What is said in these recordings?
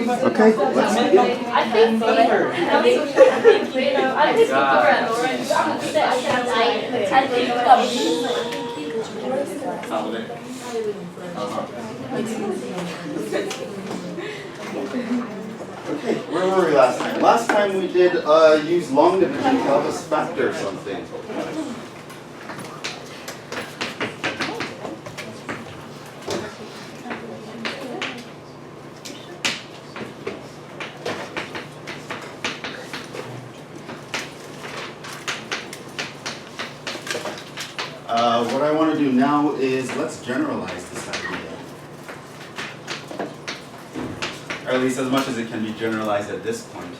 Okay, let's begin. I think Okay, where were we last time? Last time we did use long division to help us factor something. What I want to do now is let's generalize this idea. Or at least as much as it can be generalized at this point.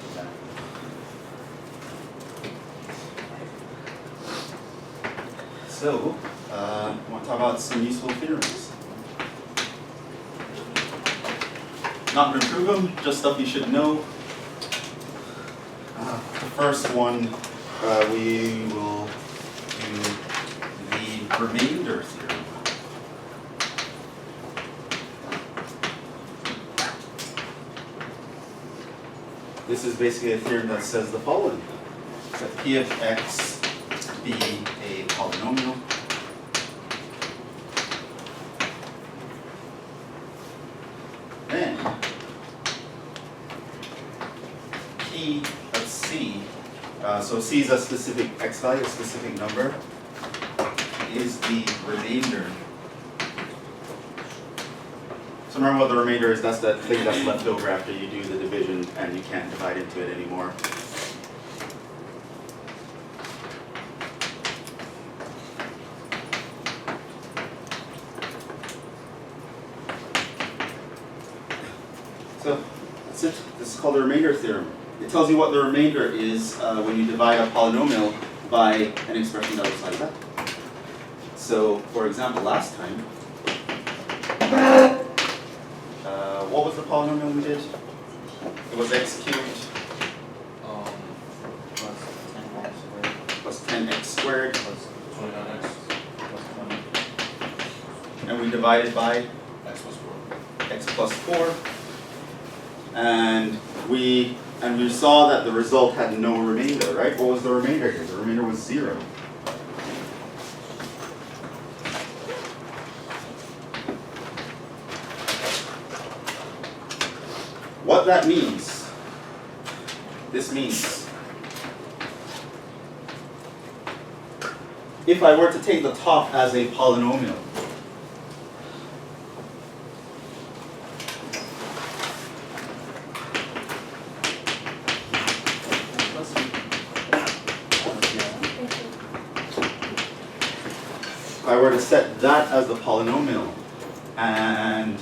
So, I want to talk about some useful theorems. Not going to prove them, just stuff you should know. The first one, we will do the remainder theorem. This is basically a theorem that says the following: that p of x be a polynomial then p of c, so c is a specific x value, a specific number, is the remainder. So remember what the remainder is, that's that thing that's left over after you do the division and you can't divide into it anymore. So that's it. This is called the remainder theorem. It tells you what the remainder is when you divide a polynomial by an expression that looks like that. So, for example, last time, what was the polynomial we did? It was x cubed plus 10x squared plus 29x plus 20. and we divided by X plus 4. x plus 4, and we saw that the result had no remainder, right? What was the remainder here? The remainder was 0. What that means, this means, if I were to take the top as a polynomial, if I were to set that as the polynomial and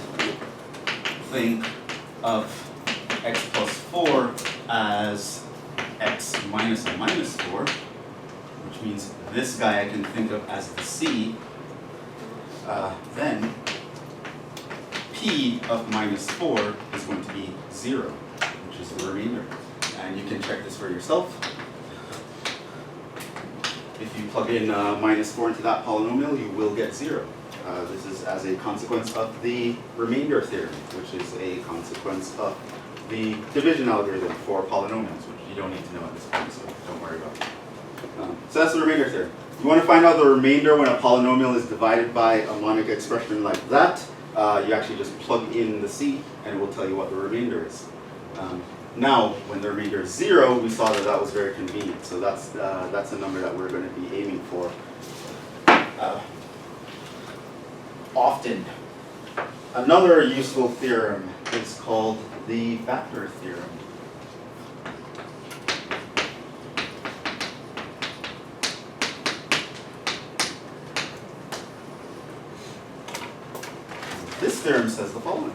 think of x plus 4 as x minus a minus 4, which means this guy I can think of as the c, then p of minus 4 is going to be 0, which is the remainder. And you can check this for yourself. If you plug in minus 4 into that polynomial, you will get 0. This is as a consequence of the remainder theorem, which is a consequence of the division algorithm for polynomials, which you don't need to know at this point, so don't worry about it. So that's the remainder theorem. You want to find out the remainder when a polynomial is divided by a monic expression like that, you actually just plug in the c and it will tell you what the remainder is. Now, when the remainder is 0, we saw that that was very convenient, so that's a number that we're going to be aiming for often. Another useful theorem is called the factor theorem. This theorem says the following.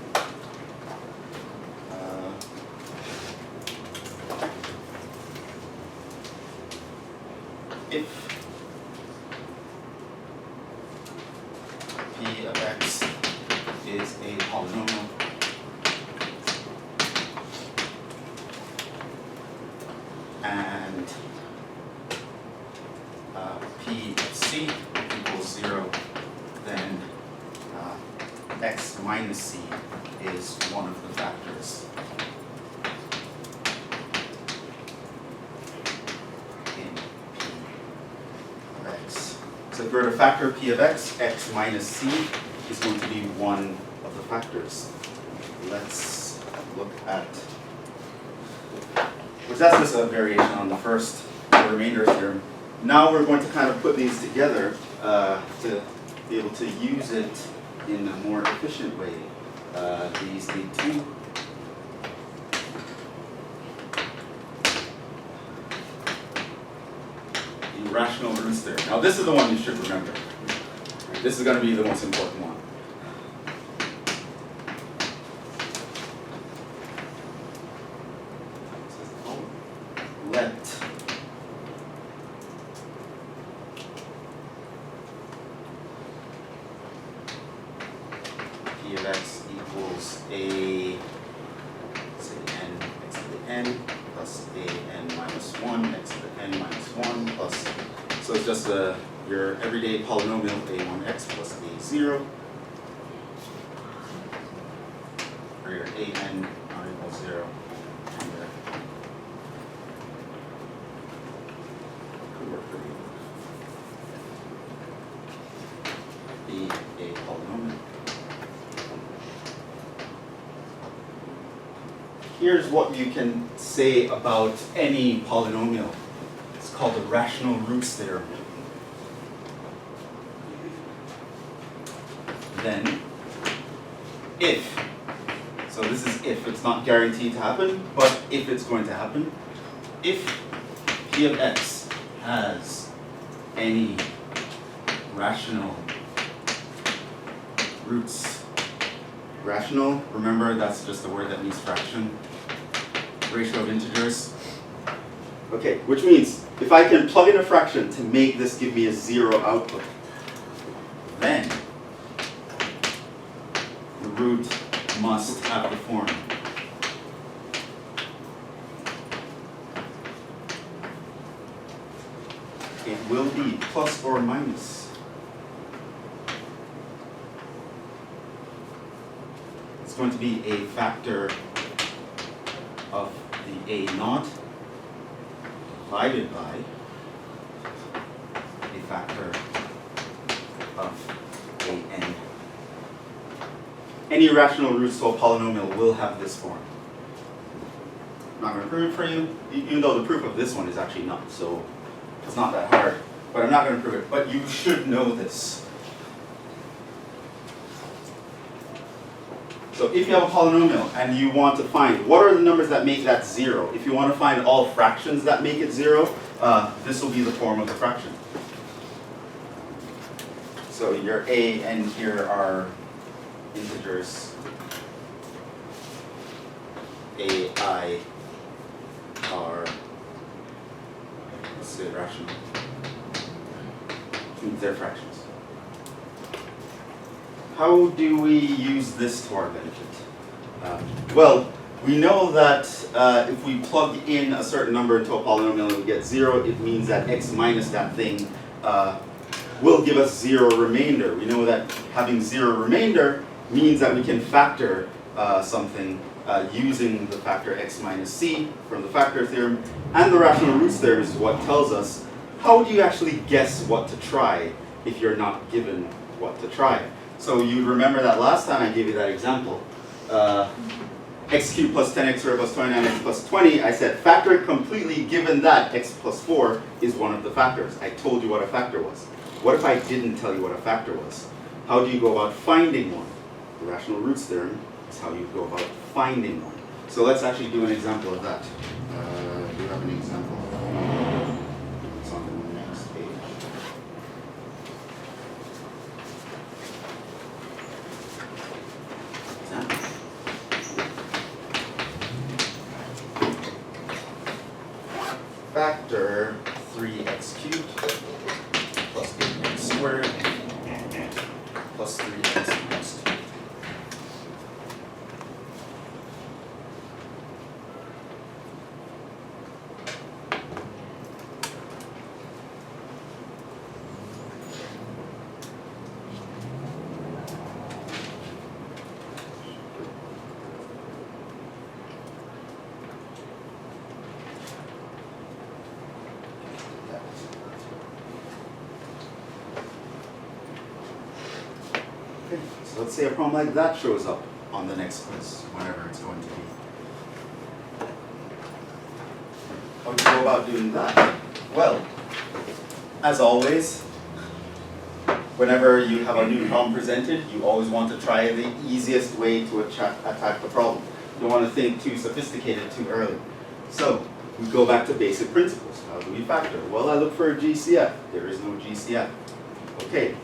If p of x is a polynomial and p of c equals 0, then x minus c is one of the factors if we're to factor p of x, x minus c is going to be one of the factors. Let's look at, which that's just a variation on the first remainder theorem. Now we're going to kind of put these together to be able to use it in a more efficient way. These lead to the rational roots theorem. Now this is the one you should remember. Right? This is going to be the most important one. Let p of x equals a, say n x to the n plus a n minus 1 x to the n minus 1 plus, so it's just your everyday polynomial a1x plus a0, or your an not equals 0. Be a polynomial. Here's what you can say about any polynomial. It's called the rational roots theorem. Then, if, so this is if, it's not guaranteed to happen, but if it's going to happen, if p of x has any rational roots. Rational, remember that's just a word that means fraction. Ratio of integers. Okay, which means if I can plug in a fraction to make this give me a 0 output, then the root must have the form it will be plus or minus going to be a factor of the a naught divided by a factor of a n. Any rational roots to a polynomial will have this form. I'm not going to prove it for you, even though the proof of this one is actually not, so it's not that hard. But I'm not going to prove it. But you should know this. So if you have a polynomial and you want to find what are the numbers that make that 0, if you want to find all fractions that make it 0, this will be the form of the fraction. So your a and here are integers. A, I are, let's say, rational. They're fractions. How do we use this to our benefit? Well, we know that if we plug in a certain number into a polynomial and we get 0, it means that x minus that thing will give us 0 remainder. We know that having 0 remainder means that we can factor something using the factor x minus c from the factor theorem, and the rational roots theorem is what tells us how do you actually guess what to try if you're not given what to try. So you remember that last time I gave you that example, x cubed plus 10x squared plus 29x plus 20, I said factor it completely given that x plus 4 is one of the factors. I told you what a factor was. What if I didn't tell you what a factor was? How do you go about finding one? The rational roots theorem is how you go about finding one. So let's actually do an example of that. Do you have an example? It's on the next page. Factor 3x cubed plus 8x squared plus 3x minus 2. So let's say a problem like that shows up on the next quiz, whenever it's going to be. How do you go about doing that? Well, as always, whenever you have a new problem presented, you always want to try the easiest way to attack the problem. You don't want to think too sophisticated too early. So, we go back to basic principles. How do we factor? Well, I look for a GCF. There is no GCF. Okay,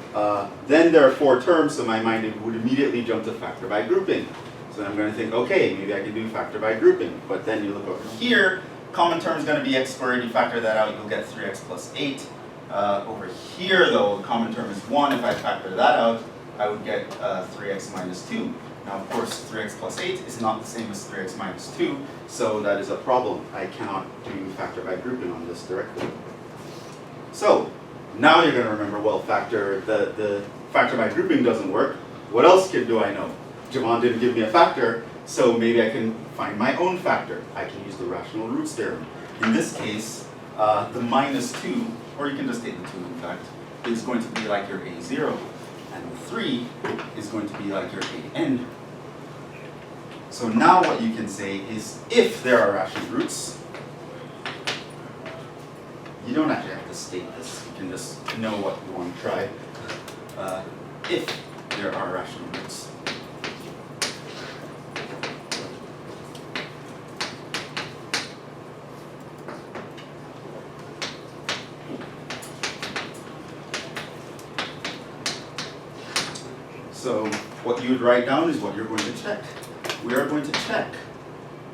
then there are 4 terms, so my mind would immediately jump to factor by grouping. So I'm going to think, okay, maybe I can do factor by grouping. But then you look over here, common term is going to be x squared. You factor that out, you'll get 3x plus 8. Over here, though, the common term is 1. If I factor that out, I would get 3x minus 2. Now, of course, 3x plus 8 is not the same as 3x minus 2, so that is a problem. I cannot do factor by grouping on this directly. So, now you're going to remember, well, the factor by grouping doesn't work. What else do I know? Jhevon didn't give me a factor, so maybe I can find my own factor. I can use the rational roots theorem. In this case, the minus 2, or you can just take the 2 in fact, is going to be like your a0, and the 3 is going to be like your an. So now what you can say is, if there are rational roots, you don't actually have to state this, you can just know what you want to try. If there are rational roots. So what you would write down is what you're going to check. We are going to check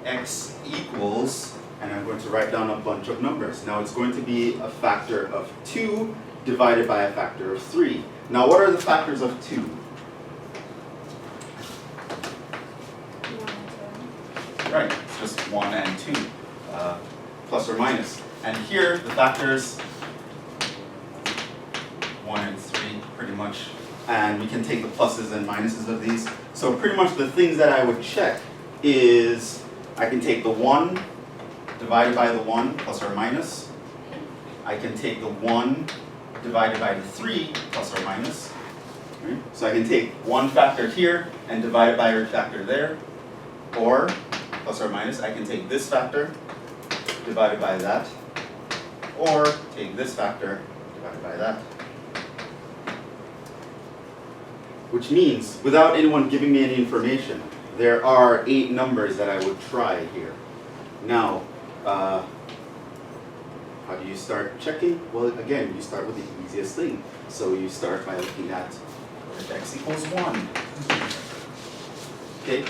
x equals, and I'm going to write down a bunch of numbers. Now it's going to be a factor of 2 divided by a factor of 3. Now what are the factors of 2? 1 and 2. Right, it's just 1 and 2, plus or minus. And here the factors 1 and 3 pretty much. And we can take the pluses and minuses of these. So pretty much the things that I would check is I can take the 1 divided by the 1 plus or minus. I can take the 1 divided by the 3 plus or minus. Right? So I can take one factor here and divide it by a factor there. Or, plus or minus, I can take this factor divided by that. Or take this factor divided by that. Which means, without anyone giving me any information, there are 8 numbers that I would try here. Now, how do you start checking? Well, again, you start with the easiest thing. So you start by looking at if x equals 1. Okay.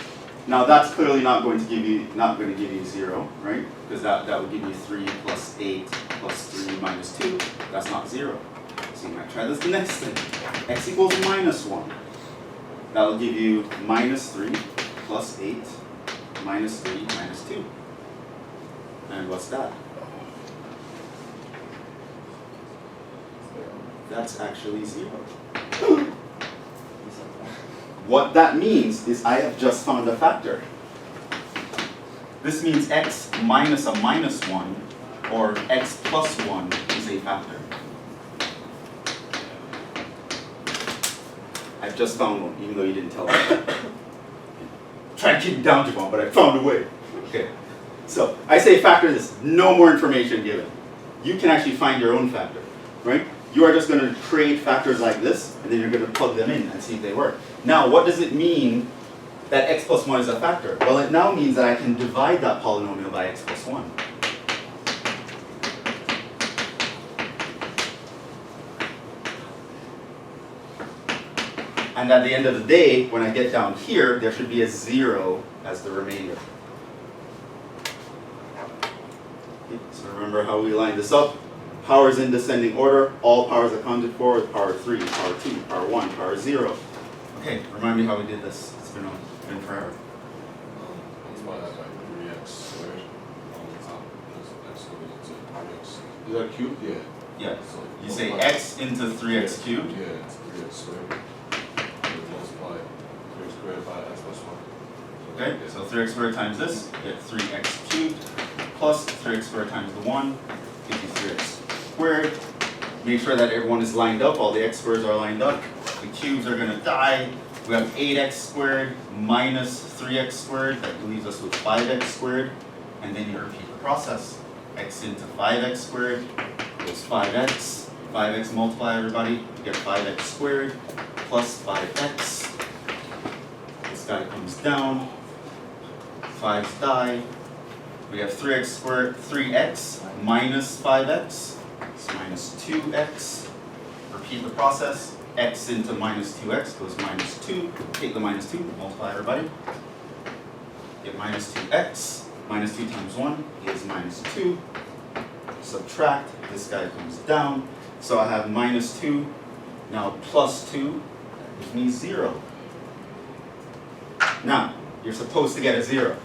Now that's clearly not going to give you 0, right? Because that would give you 3 plus 8 plus 3 minus 2. That's not 0. So you might try this the next thing. X equals minus 1. That will give you minus 3 plus 8 minus 3 minus 2. And what's that? That's actually 0. What that means is I have just found a factor. This means x minus a minus 1 or x plus 1 is a factor. I've just found one, even though you didn't tell me. Try to keep it down, Jhevon, but I found a way. Okay. So I say factor this, no more information given. You can actually find your own factor, right? You are just going to create factors like this, and then you're going to plug them in and see if they work. Now, what does it mean that x plus 1 is a factor? Well, it now means that I can divide that polynomial by x plus 1. And at the end of the day, when I get down here, there should be a 0 as the remainder. Okay, so remember how we line this up. Powers in descending order, all powers accounted for, power 3, power 2, power 1, power 0. Okay, remind me how we did this. It's been forever. Multiply that by 3x squared on the top, because x goes into 3x. Is that cubed? Yeah. Yeah. So You say multiply- x into 3x cubed. Yeah, it's 3x squared. And multiply 3x squared by x plus 1. Okay, so 3x squared times this, you get 3x cubed, plus 3x squared times the 1, gives you 3x squared. Make sure that everyone is lined up, all the x squares are lined up. The cubes are going to die. We have 8x squared minus 3x squared. That leaves us with 5x squared. And then you repeat the process. X into 5x squared equals 5x. 5x multiply everybody. You get 5x squared plus 5x. This guy comes down. 5's die. We have 3x squared, 3x minus 5x. It's minus 2x. Repeat the process. X into minus 2x goes minus 2. Take the minus 2, multiply everybody. Get minus 2x. Minus 2 times 1 is minus 2. Subtract. This guy comes down. So I have minus 2. Now plus 2 gives me 0. Now, you're supposed to get a 0.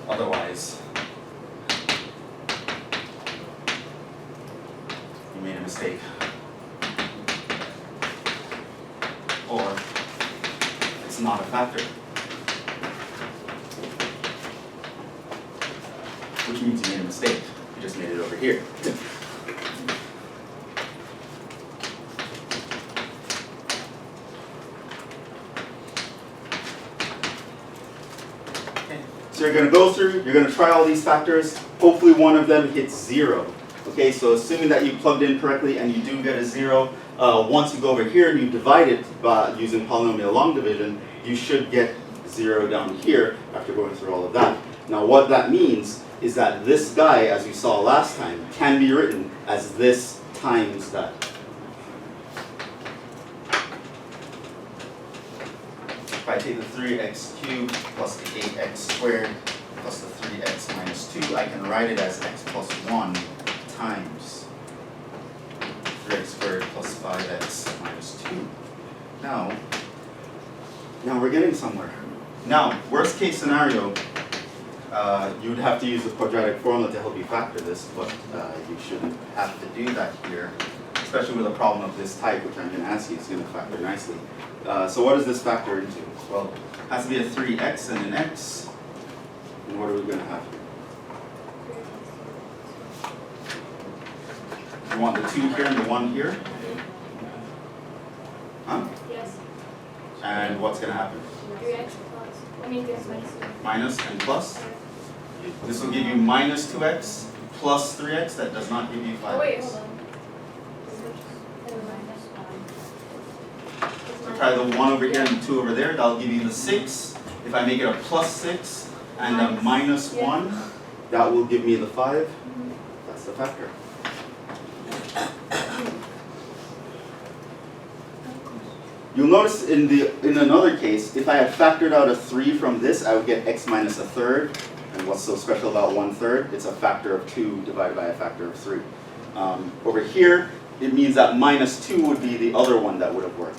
Otherwise, you made a mistake. Or it's not a factor. Which means you made a mistake. You just made it over here. So you're going to go through, you're going to try all these factors. Hopefully one of them hits 0. Okay, so assuming that you plugged in correctly and you do get a 0, once you go over here and you divide it by using polynomial long division, you should get 0 down here after going through all of that. Now what that means is that this guy, as we saw last time, can be written as this times that. If I take the 3x cubed plus the 8x squared plus the 3x minus 2, I can write it as x plus 1 times 3x squared plus 5x minus 2. Now we're getting somewhere. Now, worst case scenario, you would have to use the quadratic formula to help you factor this, but you shouldn't have to do that here, especially with a problem of this type, which I'm going to ask you. It's going to factor nicely. So what does this factor into? Well, it has to be a 3x and an x. And what are we going to have here? You want the 2 here and the 1 here? Huh? Yes. And what's going to happen? 3x plus. I mean 3x minus 2. Minus and plus? This will give you minus 2x plus 3x. That does not give you 5x. Oh wait, hold on. Try the 1 over here and the 2 over there. That'll give you the 6. If I make it a plus 6 and a minus 1, that will give me the 5. That's the factor. You'll notice in another case, if I had factored out a 3 from this, I would get x minus a third. And what's so special about 1/3? It's a factor of 2 divided by a factor of 3. Over here, it means that minus 2 would be the other one that would have worked.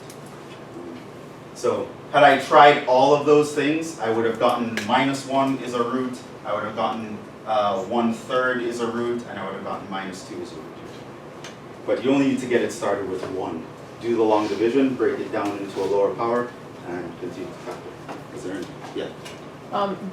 So had I tried all of those things, I would have gotten minus 1 is a root, I would have gotten 1/3 is a root, and I would have gotten minus 2 is a root. But you only need to get it started with 1. Do the long division, break it down into a lower power, and continue to factor. Is there any? Yeah.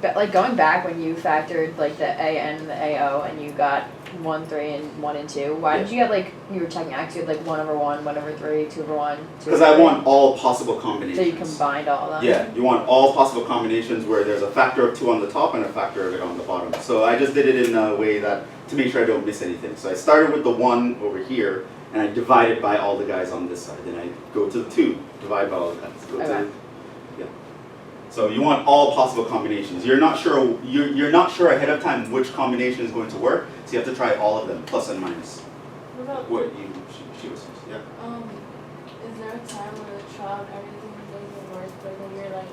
But like going back when you factored like the AN and the AO and you got 1, 3, and 1 and 2, why did you get like, you were checking X, you had like 1 over 1, 1 over 3, 2 over 1, 2 over 3? Because I want all possible combinations. So you combined all of them? Yeah, you want all possible combinations where there's a factor of 2 on the top and a factor of it on the bottom. So I just did it in a way that, to make sure I don't miss anything. So I started with the 1 over here, and I divided by all the guys on this side. Then I go to the 2, divide by all the guys. Go to yeah. So you want all possible combinations. You're not sure ahead of time which combination is going to work, so you have to try all of them, plus and minus. What about, What she was, yeah. is there a time where the trial and everything doesn't work, but then you're like,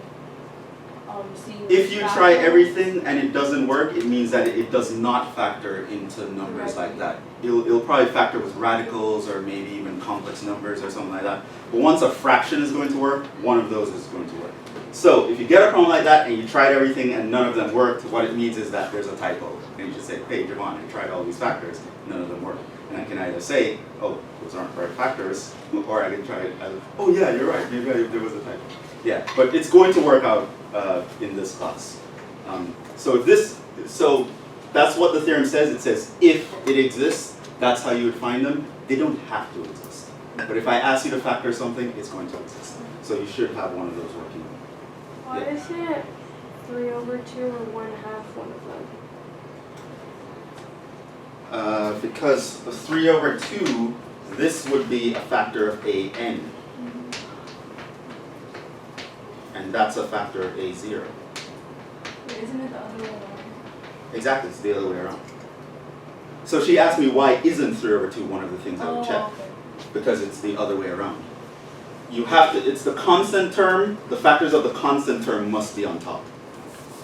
seeing If you try everything and it doesn't work, it means that it does not factor into numbers like that. It'll probably factor with radicals or maybe even complex numbers or something like that. But once a fraction is going to work, one of those is going to work. So if you get a problem like that and you tried everything and none of them worked, what it means is that there's a typo. And you just say, hey, Jhevon, I tried all these factors, none of them work. And I can either say, oh, those aren't right factors, or I can try it as, oh yeah, you're right, maybe there was a typo. Yeah, but it's going to work out in this class. So that's what the theorem says. It says if it exists, that's how you would find them. They don't have to exist. But if I ask you to factor something, it's going to exist. So you should have one of those working. Why isn't it 3/2 or 1/2 one of them? Because 3/2, this would be a factor of an. And that's a factor of a0. Wait, isn't it the other way around? Exactly, it's the other way around. So she asked me why isn't 3/2 one of the things I would check. Okay. Because it's the other way around. You have to, it's the constant term, the factors of the constant term must be on top,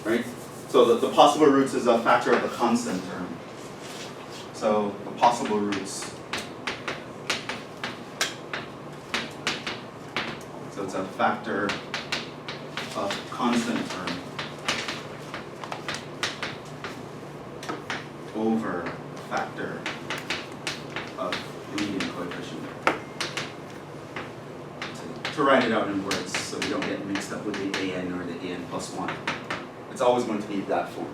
right? So the possible roots is a factor of the constant term. So the possible roots, so it's a factor of constant term over a factor of leading coefficient. To write it out in words so we don't get mixed up with the an or the an plus 1. It's always going to be that form,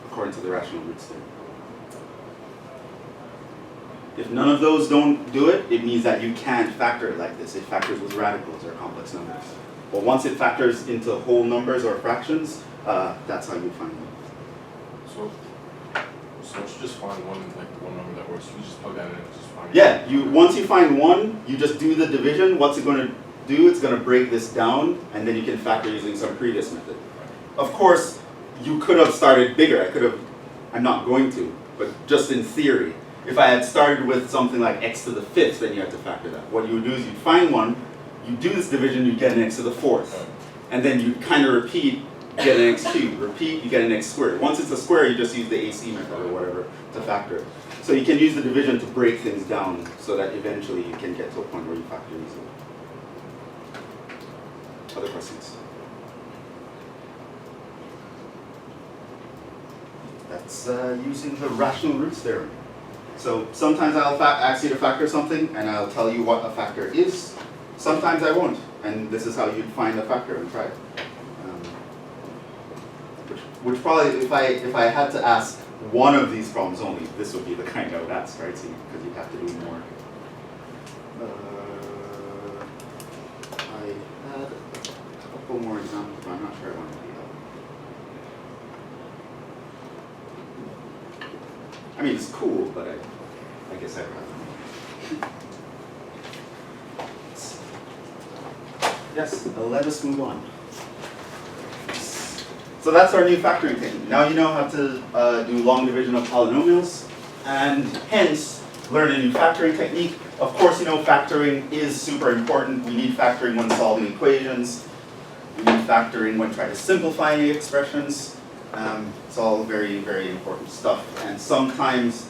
according to the rational roots theory. If none of those don't do it, it means that you can't factor it like this. It factors with radicals or complex numbers. But once it factors into whole numbers or fractions, that's how you find them. So once you just find one number that works, you just plug that in and just find it. Yeah, once you find one, you just do the division. What's it going to do? It's going to break this down, and then you can factor using some previous method. Of course, you could have started bigger. I'm not going to, but just in theory. If I had started with something like x to the 5th, then you have to factor that. What you would do is you'd find one, you do this division, you get an x to the 4th. And then you kind of repeat, you get an x cubed. Repeat, you get an x squared. Once it's a square, you just use the AC method or whatever to factor it. So you can use the division to break things down so that eventually you can get to a point where you factor easily. Other questions? That's using the rational roots theorem. So sometimes I'll ask you to factor something and I'll tell you what a factor is. Sometimes I won't, and this is how you'd find a factor and try it. Which probably, if I had to ask one of these problems only, this would be the kind I would ask, right? So because you'd have to do more. I had a couple more examples, but I'm not sure I want to do that. I mean, it's cool, but I guess I'd rather. Yes, let us move on. So that's our new factoring technique. Now you know how to do long division of polynomials, and hence learn a new factoring technique. Of course, you know factoring is super important. We need factoring when solving equations. We need factoring when trying to simplify any expressions. It's all very, very important stuff. And sometimes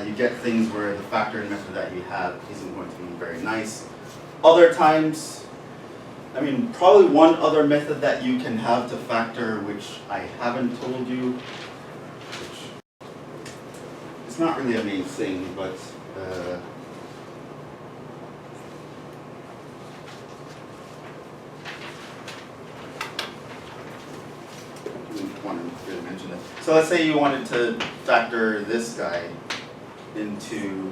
you get things where the factoring method that you have isn't going to be very nice. Other times, I mean, probably one other method that you can have to factor, which I haven't told you, which it's not really a main thing, but to mention it. So let's say you wanted to factor this guy into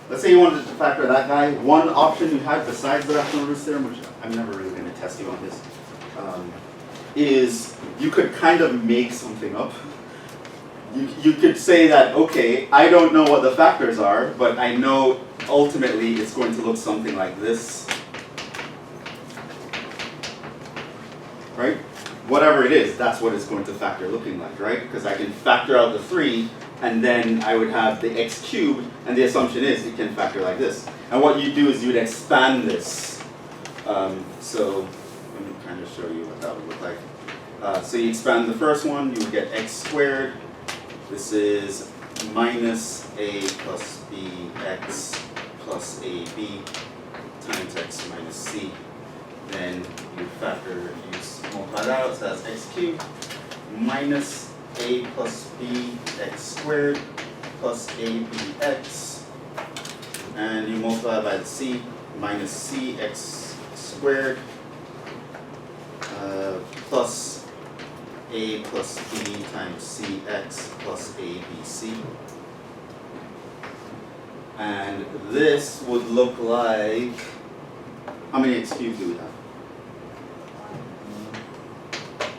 let's say you wanted to factor that guy. One option you had besides the rational roots theorem, which I'm never really going to test you on this, is you could kind of make something up. You could say that, okay, I don't know what the factors are, but I know ultimately it's going to look something like this. Right? Whatever it is, that's what it's going to factor looking like, right? Because I can factor out the 3, and then I would have the x cubed, and the assumption is it can factor like this. And what you do is you would expand this. So let me kind of show you what that would look like. So you expand the first one, you would get x squared. This is minus a plus bx plus ab times x minus c. Then you factor, you multiply that out, so that's x cubed minus a plus b x squared plus abx and you multiply by the c minus cx squared plus a plus b times cx plus abc. And this would look like, how many x cubed do we have?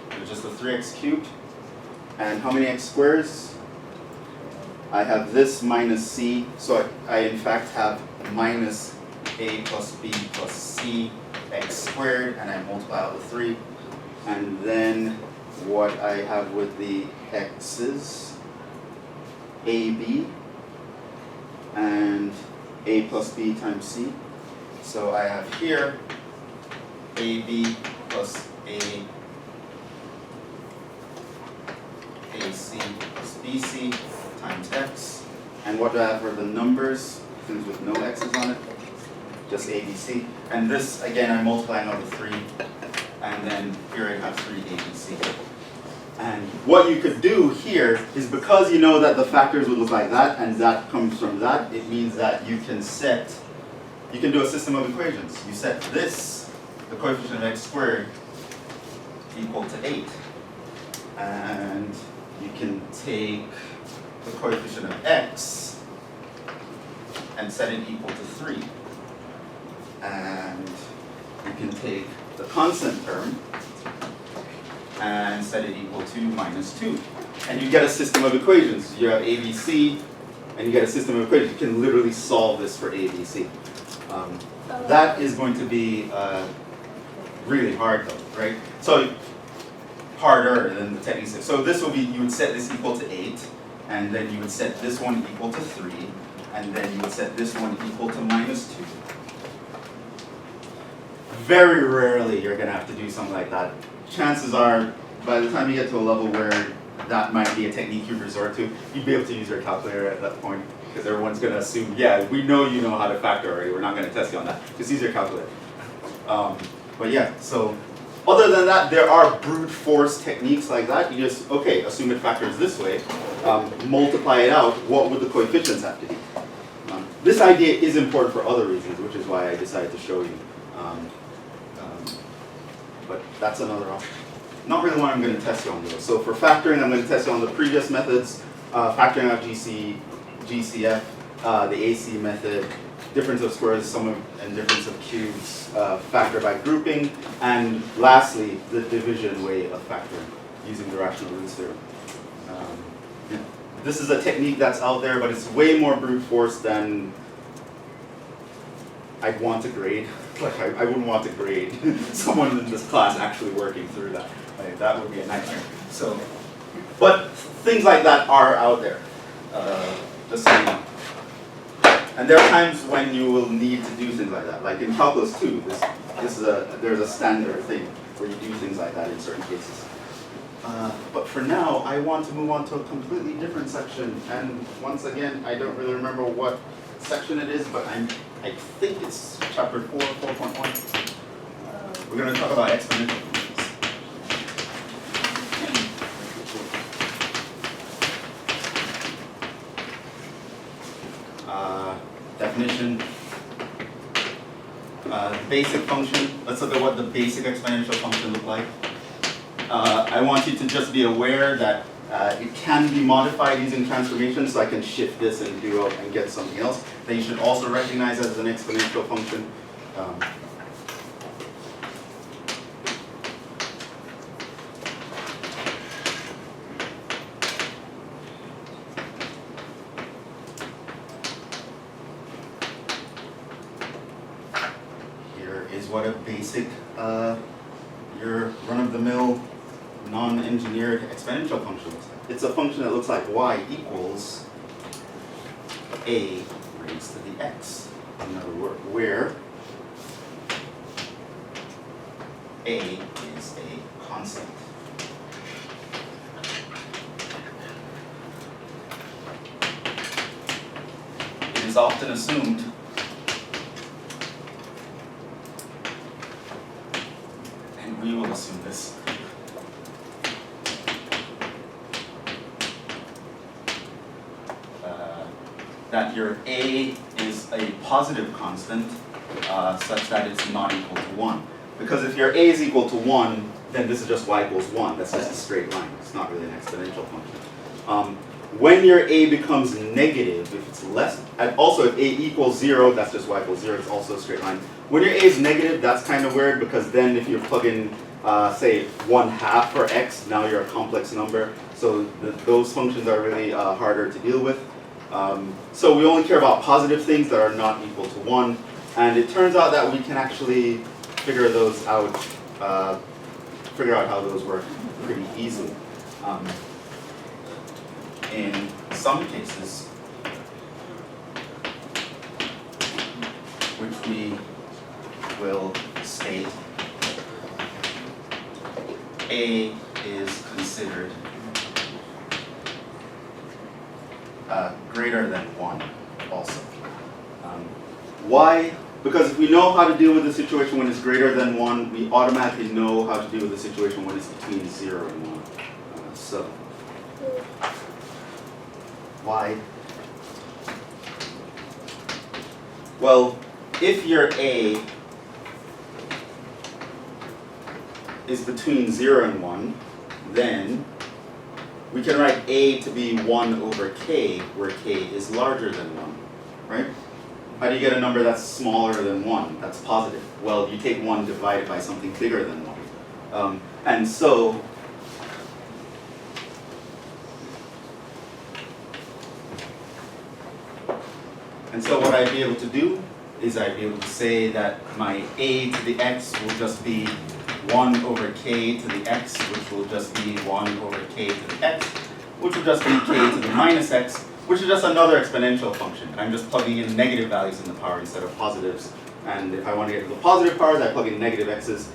There's just the 3x cubed. And how many x squares? I have this minus c, so I in fact have minus a plus b plus c x squared, and I multiply out the 3. And then what I have with the x's, ab and a plus b times c. So I have here ab plus ac plus bc times x. And what do I have for the numbers? Things with no x's on it, just abc. And this, again, I'm multiplying out the 3, and then here I have 3 abc. And what you could do here is, because you know that the factors would look like that, and that comes from that, it means that you can do a system of equations. You set this, the coefficient of x squared, equal to 8. And you can take the coefficient of x and set it equal to 3. And you can take the constant term and set it equal to minus 2. And you get a system of equations. You have ABC, and you get a system of equations. You can literally solve this for ABC. That is going to be really hard though, right? So harder than the techniques. So this will be, you would set this equal to 8, and then you would set this one equal to 3, and then you would set this one equal to minus 2. Very rarely you're going to have to do something like that. Chances are, by the time you get to a level where that might be a technique you resort to, you'd be able to use your calculator at that point, because everyone's going to assume, yeah, we know you know how to factor already, we're not going to test you on that. Just use your calculator. But yeah, so other than that, there are brute force techniques like that. You just, okay, assume it factors this way, multiply it out, what would the coefficients have to be? This idea is important for other reasons, which is why I decided to show you. But that's another option. Not really what I'm going to test you on though. So for factoring, I'm going to test you on the previous methods, factoring out GCF, the AC method, difference of squares, sum of, and difference of cubes, factor by grouping, and lastly, the division way of factoring using the rational roots theorem. Yeah. This is a technique that's out there, but it's way more brute force than I'd want to grade. Like I wouldn't want to grade someone in this class actually working through that. Like, that would be a nightmare. So, but things like that are out there. Just so you know. And there are times when you will need to do things like that. Like in calculus 2, there's a standard thing where you do things like that in certain cases. But for now, I want to move on to a completely different section. And once again, I don't really remember what section it is, but I think it's chapter 4, 4.1. We're going to talk about exponential functions. Definition. Basic function. Let's look at what the basic exponential function looks like. I want you to just be aware that it can be modified using transformations, so I can shift this and do it and get something else. Then you should also recognize it as an exponential function. Here is what a basic, your run-of-the-mill, non-engineered exponential function looks like. It's a function that looks like y equals a raised to the x. In other words, where a is a constant. It is often assumed and we will assume this, that your A is a positive constant such that it's not equal to 1. Because if your a is equal to 1, then this is just y equals 1. That's just a straight line. It's not really an exponential function. When your a becomes negative, if it's less, and also if a equals 0, that's just y equals 0, it's also a straight line. When your a is negative, that's kind of weird, because then if you plug in, say, 1/2 for x, now you're a complex number. So those functions are really harder to deal with. So we only care about positive things that are not equal to 1. And it turns out that we can actually figure those out, figure out how those work pretty easily. In some cases, which we will state, a is considered greater than 1 also. Why? Because if we know how to deal with the situation when it's greater than 1, we automatically know how to deal with the situation when it's between 0 and 1. So, why? Well, if your a is between 0 and 1, then we can write a to be 1 over k, where k is larger than 1, right? How do you get a number that's smaller than 1, that's positive? Well, you take 1 divided by something bigger than 1. And so what I'd be able to do is I'd be able to say that my a to the x will just be 1 over k to the x, which will just be 1 over k to the x, which will just be k to the minus x, which is just another exponential function. I'm just plugging in negative values in the power instead of positives. And if I want to get to the positive powers, I plug in negative x's.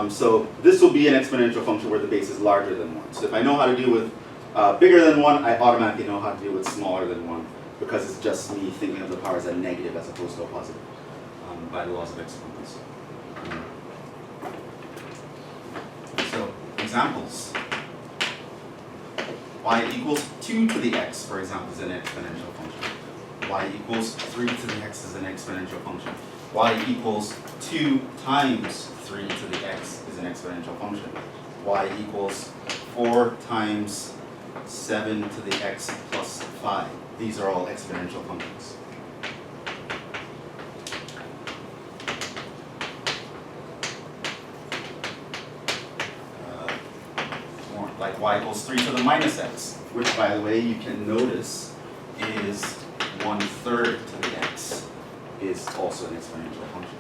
So this will be an exponential function where the base is larger than 1. So if I know how to deal with bigger than 1, I automatically know how to deal with smaller than 1, because it's just me thinking of the power as a negative as opposed to a positive by the laws of exponents. So, examples. Y equals 2 to the x, for example, is an exponential function. Y equals 3 to the x is an exponential function. Y equals 2 times 3 to the x is an exponential function. Y equals 4 times 7 to the x plus 5. These are all exponential functions. More like y equals 3 to the minus x, which, by the way, you can notice is 1/3 to the x, is also an exponential function.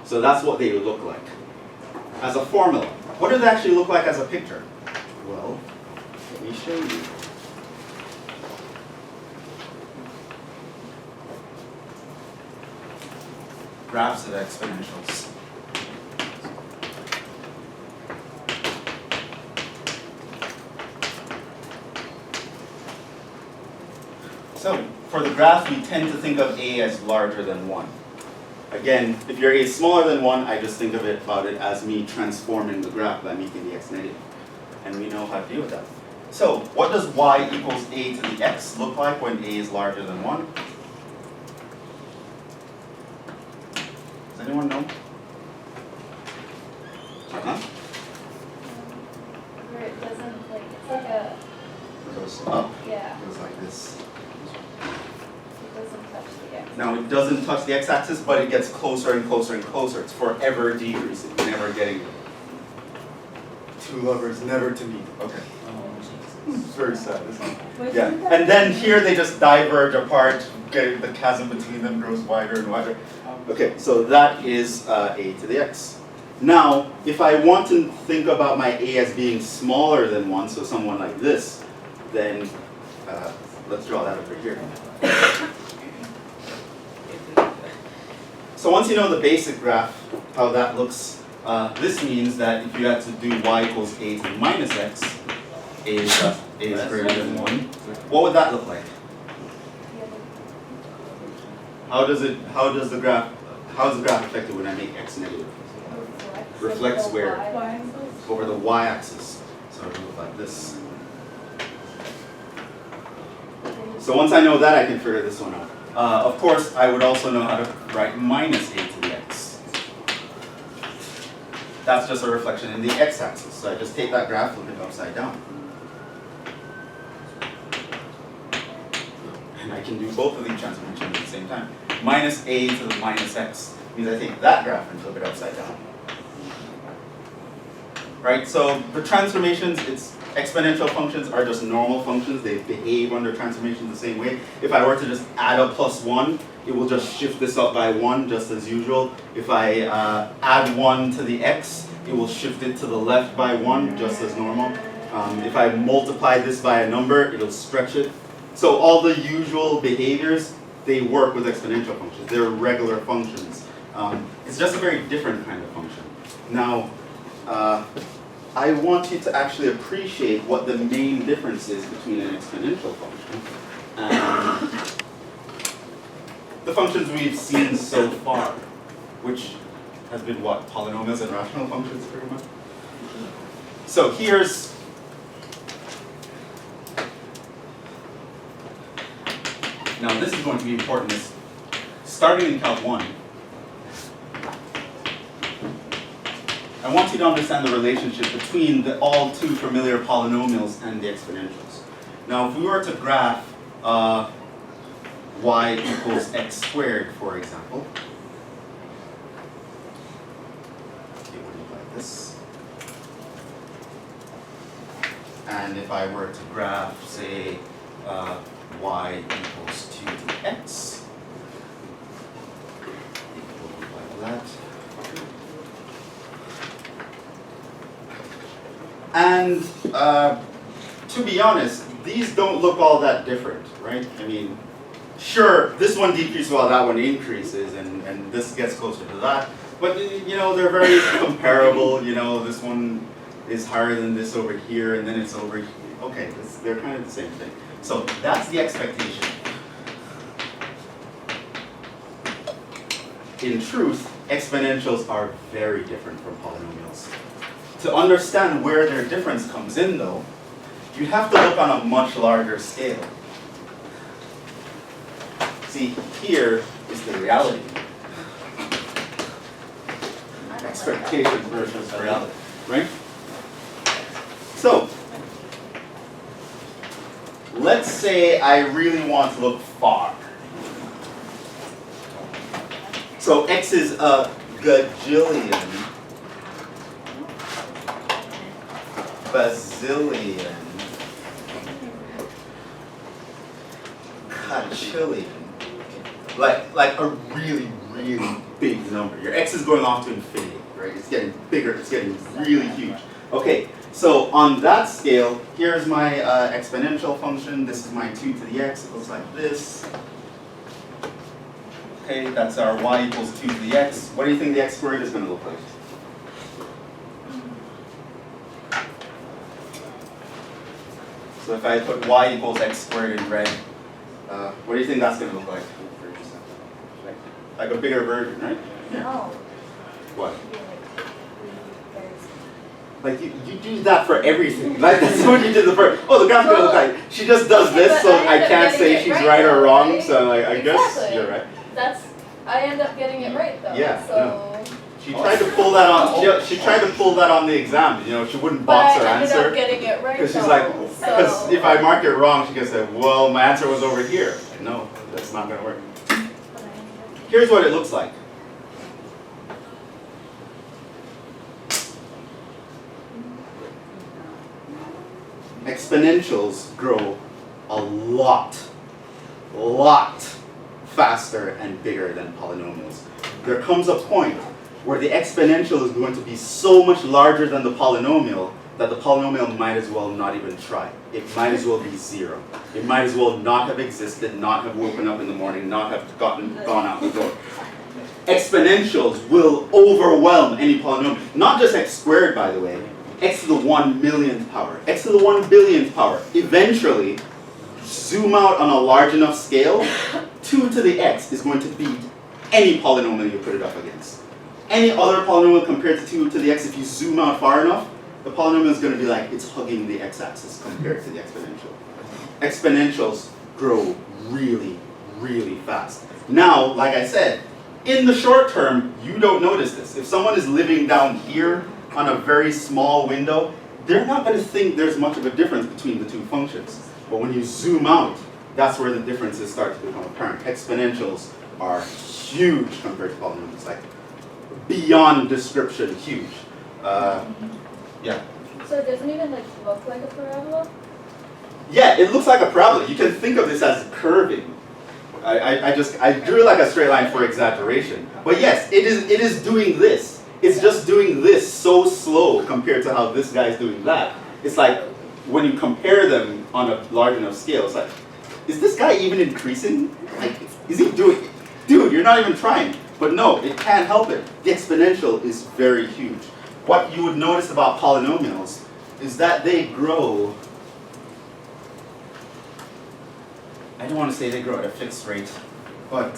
So that's what they would look like as a formula. What do they actually look like as a picture? Well, let me show you. Graphs of exponentials. So, for the graph, we tend to think of a as larger than 1. Again, if your a is smaller than 1, I just think about it as me transforming the graph by making the x negative. And we know how to deal with that. So, what does y equals a to the x look like when a is larger than 1? Does anyone know? Where it doesn't, like, it's like a, It goes up, yeah, it goes like this. it doesn't touch the x. Now it doesn't touch the x-axis, but it gets closer and closer and closer. It's forever decreasing, never getting there. Two lovers never to meet. Okay. It's very sad, isn't it? Yeah. And then here they just diverge apart. The chasm between them grows wider and wider. Okay, so that is a to the x. Now, if I want to think about my a as being smaller than 1, so someone like this, then let's draw that over here. So once you know the basic graph, how that looks, this means that if you had to do y equals a to the minus x, a is greater than 1, what would that look like? How is the graph affected when I make x negative? Reflects where? Over the y-axis. So it would look like this. So once I know that, I can figure this one out. Of course, I would also know how to write minus a to the x. That's just a reflection in the x-axis. So I just take that graph, flip it upside down. And I can do both of these transformations at the same time. Minus a to the minus x means I take that graph and flip it upside down. Right, so the transformations, it's exponential functions are just normal functions. They behave under transformations the same way. If I were to just add a plus 1, it will just shift this up by 1 just as usual. If I add 1 to the x, it will shift it to the left by 1 just as normal. If I multiply this by a number, it'll stretch it. So all the usual behaviors, they work with exponential functions. They're regular functions. It's just a very different kind of function. Now, I want you to actually appreciate what the main difference is between an exponential function and the functions we've seen so far, which has been what? Polynomials and rational functions pretty much. So here's now this is going to be important. Starting in Calc 1, I want you to understand the relationship between the all too familiar polynomials and the exponentials. Now, if we were to graph y equals x squared, for example, it would look like this. And if I were to graph, say, y equals 2 to the x, it would look like that. And to be honest, these don't look all that different, right? I mean, sure, this one decreases while that one increases, and this gets closer to that. But, you know, they're very comparable. You know, this one is higher than this over here, and then it's over here. Okay, they're kind of the same thing. So that's the expectation. In truth, exponentials are very different from polynomials. To understand where their difference comes in, though, you have to look on a much larger scale. See, here is the reality. Expectations versus reality, right? So, let's say I really want to look far. So x is a gajillion, bazillion, quadrillion, like a really, really big number. Your x is going off to infinity, right? It's getting bigger, it's getting really huge. Okay, so on that scale, here's my exponential function. This is my 2 to the x. It looks like this. Okay, that's our y equals 2 to the x. What do you think the x squared is going to look like? So if I put y equals x squared in red, what do you think that's going to look like? Like a bigger version, right? No. What? Like you do that for everything. Like that's what you did the first. Oh, the graph's gonna look like. She just does this, so I can't say she's right or wrong. So like, I guess you're right. I end up getting it right though. Yeah. So. No. She tried to pull that on. She tried to pull that on the exam. You know, she wouldn't box her answer. But I ended up getting it right. Because she's like, because if I mark it wrong, she can say, well, my answer was over here. No, that's not gonna work. Here's what it looks like. Exponentials grow a lot faster and bigger than polynomials. There comes a point where the exponential is going to be so much larger than the polynomial that the polynomial might as well not even try. It might as well be 0. It might as well not have existed, not have woken up in the morning, not have gone out the door. Exponentials will overwhelm any polynomial. Not just x squared, by the way. X to the 1 millionth power, x to the 1 billionth power. Eventually, zoom out on a large enough scale, 2 to the x is going to beat any polynomial you put it up against. Any other polynomial compared to 2 to the x, if you zoom out far enough, the polynomial is going to be like it's hugging the x-axis compared to the exponential. Exponentials grow really, really fast. Now, like I said, in the short term, you don't notice this. If someone is living down here on a very small window, they're not going to think there's much of a difference between the two functions. But when you zoom out, that's where the differences start to become apparent. Exponentials are huge compared to polynomials, like beyond description huge. Yeah. So it doesn't even like look like a parabola? Yeah, it looks like a parabola. You can think of this as curving. I drew like a straight line for exaggeration. But yes, it is doing this. It's just doing this so slow compared to how this guy is doing that. It's like when you compare them on a large enough scale, it's like, is this guy even increasing? Like, is he doing it? Dude, you're not even trying. But no, it can't help it. The exponential is very huge. What you would notice about polynomials is that they grow, I don't want to say they grow at a fixed rate, but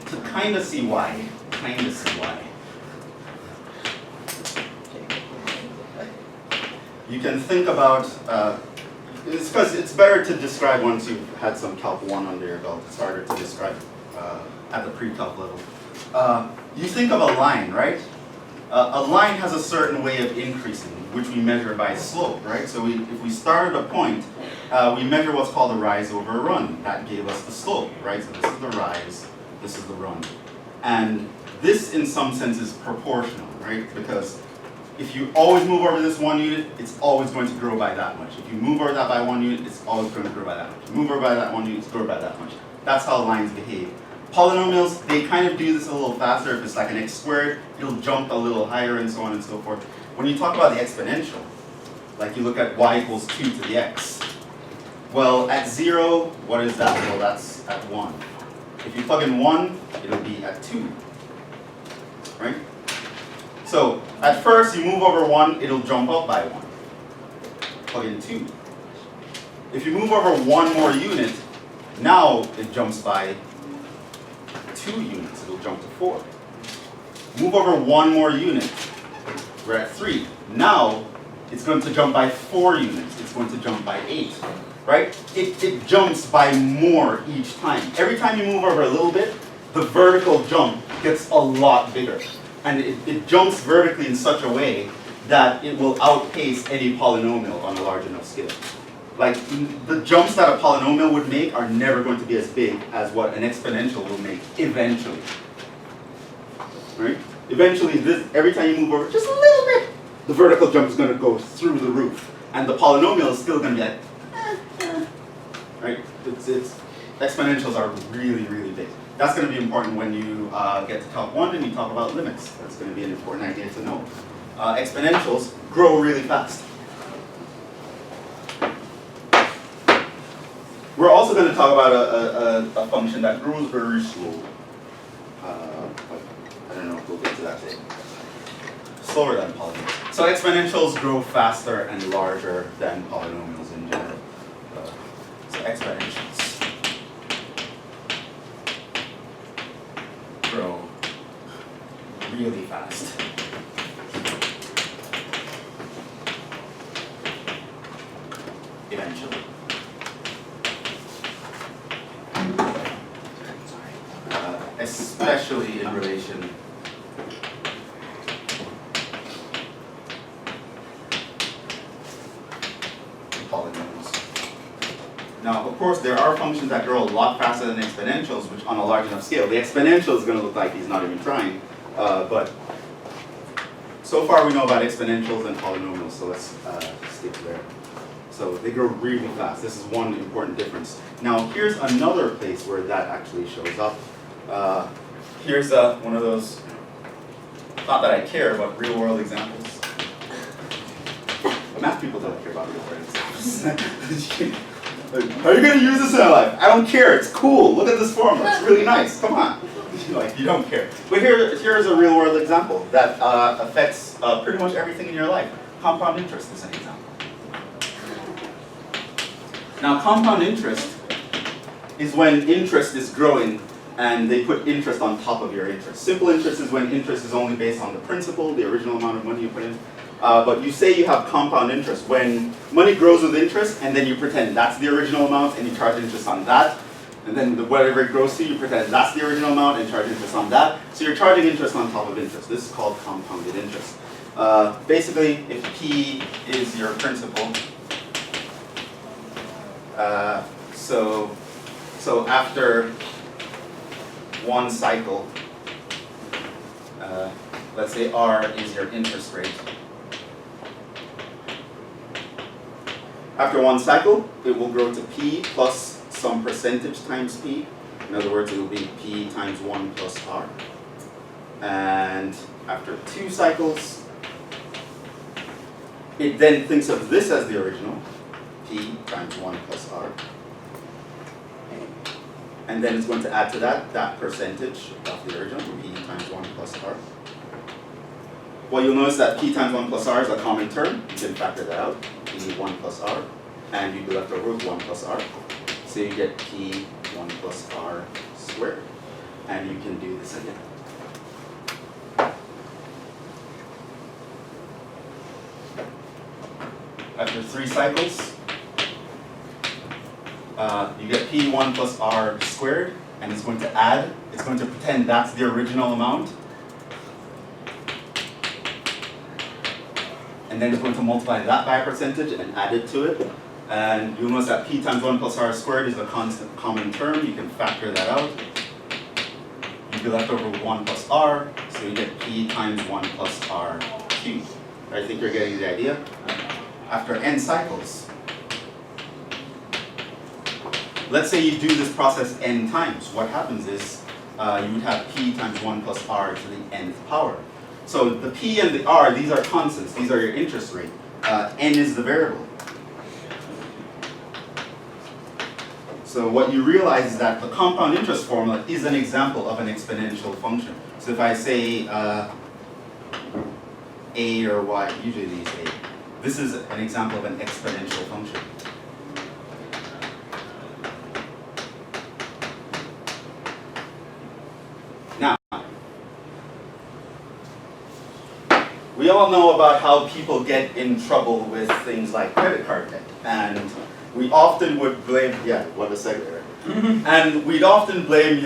to kind of see why, you can think about, it's because it's better to describe once you've had some Calc 1 under your belt. It's harder to describe at the pre-calc level. You think of a line, right? A line has a certain way of increasing, which we measure by slope, right? So if we start at a point, we measure what's called a rise over a run. That gave us the slope, right? So this is the rise, this is the run. And this, in some sense, is proportional, right? Because if you always move over this 1 unit, it's always going to grow by that much. If you move over that by 1 unit, it's always going to grow by that much. Move over by that 1 unit, it's grow by that much. That's how lines behave. Polynomials, they kind of do this a little faster. If it's like an x squared, it'll jump a little higher and so on and so forth. When you talk about the exponential, like you look at y equals 2 to the x. Well, at 0, what is that? Well, that's at 1. If you plug in 1, it'll be at 2, right? So at first, you move over 1, it'll jump up by 1. Plug in 2. If you move over 1 more unit, now it jumps by 2 units, it'll jump to 4. Move over 1 more unit, we're at 3. Now, it's going to jump by 4 units, it's going to jump by 8, right? It jumps by more each time. Every time you move over a little bit, the vertical jump gets a lot bigger. And it jumps vertically in such a way that it will outpace any polynomial on a large enough scale. Like, the jumps that a polynomial would make are never going to be as big as what an exponential will make eventually. Right? Eventually, every time you move over just a little bit, the vertical jump is going to go through the roof. And the polynomial is still going to be like, right? Exponentials are really, really big. That's going to be important when you get to Calc 1 and you talk about limits. That's going to be an important idea to know. Exponentials grow really fast. We're also going to talk about a function that grows very slow. But I don't know if we'll get to that today. Slower than polynomials. So exponentials grow faster and larger than polynomials in general. So exponentials grow really fast. Eventually. Especially in relation to polynomials. Now, of course, there are functions that grow a lot faster than exponentials, which on a large enough scale. The exponential is going to look like he's not even trying, but so far we know about exponentials and polynomials, so let's stick there. So they grow really fast. This is one important difference. Now, here's another place where that actually shows up. Here's one of those, not that I care, but real world examples. But math people don't care about real world examples. Are you going to use this in your life? I don't care, it's cool. Look at this formula, it's really nice, come on. Like, you don't care. But here's a real world example that affects pretty much everything in your life. Compound interest is an example. Now, compound interest is when interest is growing and they put interest on top of your interest. Simple interest is when interest is only based on the principal, the original amount of money you put in. But you say you have compound interest. When money grows with interest, and then you pretend that's the original amount, and you charge interest on that. And then whatever it grows to, you pretend that's the original amount and charge interest on that. So you're charging interest on top of interest. This is called compounded interest. Basically, if P is your principal, so after one cycle, let's say R is your interest rate. After one cycle, it will grow to P plus some percentage times P. In other words, it will be P times 1 plus R. And after 2 cycles, it then thinks of this as the original, P times 1 plus R. And then it's going to add to that percentage of the original, P times 1 plus R. Well, you'll notice that P times 1 plus R is a common term. You can factor that out, P 1 plus R. And you'd be left over with 1 plus R. So you get P 1 plus R squared. And you can do this again. After 3 cycles, you get P 1 plus R squared, and it's going to add, it's going to pretend that's the original amount. And then it's going to multiply that by a percentage and add it to it. And you'll notice that P times 1 plus R squared is a constant common term. You can factor that out. You'll be left over with 1 plus R, so you get P times 1 plus R cubed. I think you're getting the idea. After n cycles, let's say you do this process n times. What happens is you would have P times 1 plus R to the nth power. So the P and the R, these are constants. These are your interest rate. N is the variable. So what you realize is that the compound interest formula is an example of an exponential function. So if I say A or Y, usually these A, this is an example of an exponential function. Now, we all know about how people get in trouble with things like credit card debt. And we often would blame, yeah, what a second. And we'd often blame,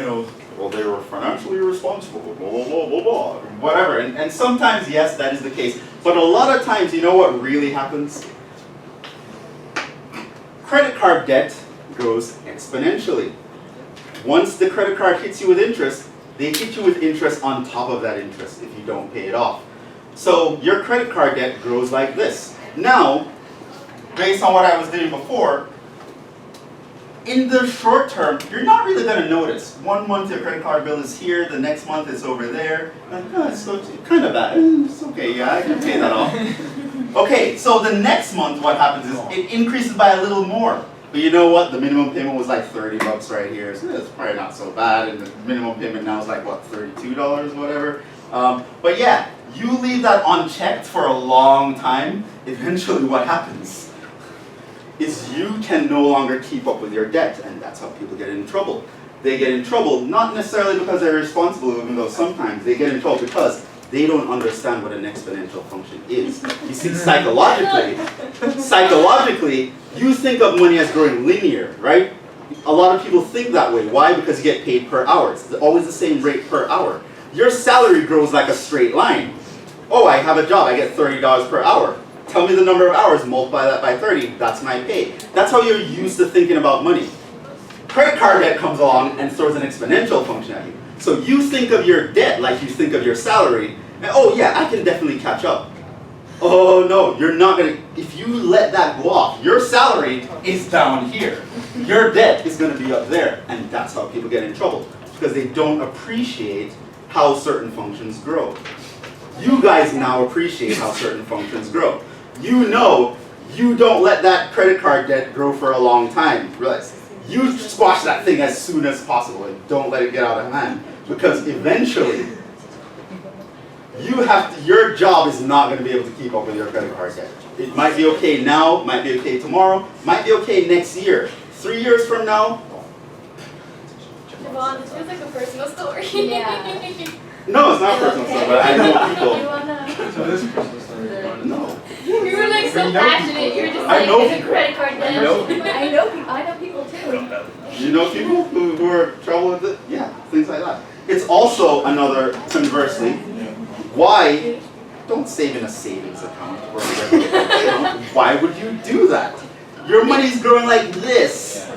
well, they were financially irresponsible, blah, blah, blah, blah, blah, whatever. And sometimes, yes, that is the case. But a lot of times, you know what really happens? Credit card debt grows exponentially. Once the credit card hits you with interest, they hit you with interest on top of that interest if you don't pay it off. So your credit card debt grows like this. Now, based on what I was doing before, in the short term, you're not really going to notice. 1 month your credit card bill is here, the next month it's over there. It's kind of bad. It's okay, yeah, I can pay that off. Okay, so the next month what happens is it increases by a little more. But you know what? The minimum payment was like $30 right here, so it's probably not so bad. And the minimum payment now is like, what, $32, whatever. But yeah, you leave that unchecked for a long time, eventually what happens is you can no longer keep up with your debt, and that's how people get in trouble. They get in trouble not necessarily because they're irresponsible, even though sometimes they get in trouble because they don't understand what an exponential function is. You see, psychologically, you think of money as growing linear, right? A lot of people think that way. Why? Because you get paid per hour. It's always the same rate per hour. Your salary grows like a straight line. Oh, I have a job, I get $30 per hour. Tell me the number of hours, multiply that by 30, that's my pay. That's how you're used to thinking about money. Credit card debt comes along and throws an exponential function at you. So you think of your debt like you think of your salary, and oh yeah, I can definitely catch up. Oh no, you're not gonna, if you let that go off, your salary is down here. Your debt is gonna be up there, and that's how people get in trouble, because they don't appreciate how certain functions grow. You guys now appreciate how certain functions grow. You know you don't let that credit card debt grow for a long time. Realize, you squash that thing as soon as possible and don't let it get out of hand. Because eventually, your job is not going to be able to keep up with your credit card debt. It might be okay now, might be okay tomorrow, might be okay next year. 3 years from now. Jhevon, this feels like a personal story. Yeah. No, it's not personal stuff, but I know people. You wanna... So this person's story. No. so I know passionate. You're just I like, know it's a people. credit card debt. I know I know people too. You know people who are trouble with it? Yeah, things like that. It's also another, conversely, why don't save in a savings account or a regular account. Why would you do that? Your money's growing like this,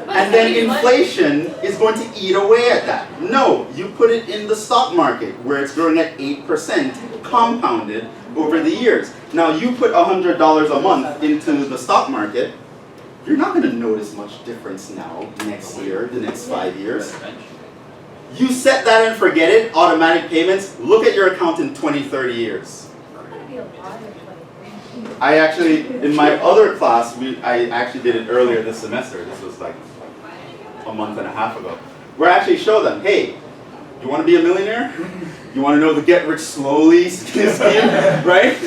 and then inflation is going to eat away at that. No, you put it in the stock market where it's growing at 8% compounded over the years. Now you put $100 a month into the stock market, you're not going to notice much difference now, next year, the next 5 years. You set that and forget it, automatic payments, look at your account in 20, 30 years. I actually, in my other class, I actually did it earlier this semester. This was like a month and a half ago. Where I actually show them, hey, you want to be a millionaire? You want to know the get rich slowly scheme, right?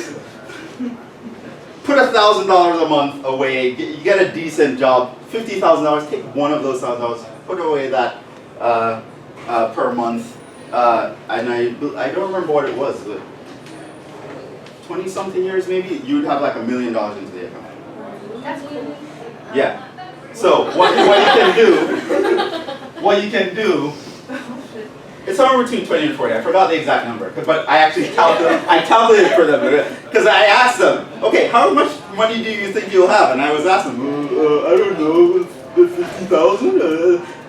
Put $1,000 a month away, you get a decent job, $50,000, take one of those $1,000, put away that per month, and I don't remember what it was, but 20-something years maybe, you'd have like $1 million into the account. That's cool. Yeah. So what you can do, it's somewhere between 20 and 40. I forgot the exact number, but I actually calculated for them because I asked them, okay, how much money do you think you'll have? And I was asking them, I don't know, 50,000.